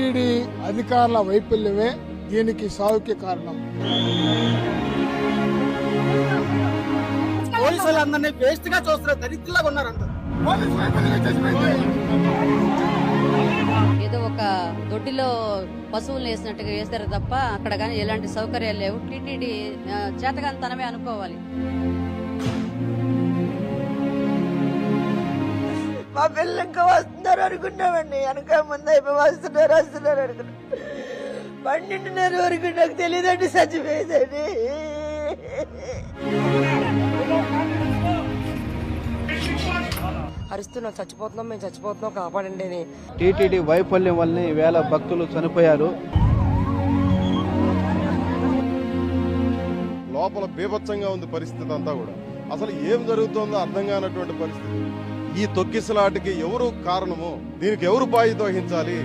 TTD అధికారుల వైఫల్యమే దీనికి సాగుకి కారణం. పోలీసులు అందరినీ వేస్ట్ గా చూస్తున్నారు, దరిద్రులాగా ఉన్నారు అందరూ. ఏదో ఒక దొడ్డిలో పశువులు వేసినట్టుగా వేస్తారు తప్ప అక్కడ కానీ ఎలాంటి సౌకర్యాలు లేవు. టీటీడీ చేతగానితనమే అనుకోవాలి. మా పిల్లలు ఇంకా వస్తున్నారు అనుకున్నామండి, వెనక ముందు అయిపోయి వస్తున్నారు అనుకున్నాం. 12:30 వరకు నాకు తెలియదండి, చచ్చిపోయేదండి. అరుస్తున్నాం, చచ్చిపోతున్నాం, మేము చచ్చిపోతున్నాం, కాపాడండి అని. టీటీడీ వైఫల్యం వల్లనే ఈవేళ భక్తులు చనిపోయారు. లోపల బీభత్సంగా ఉంది పరిస్థితి అంతా కూడా. అసలు ఏం జరుగుతుందో అర్థం కానటువంటి పరిస్థితి. ఈ తొక్కిసలాటకి ఎవరు కారణము, దీనికి ఎవరు బాధ్యత వహించాలి?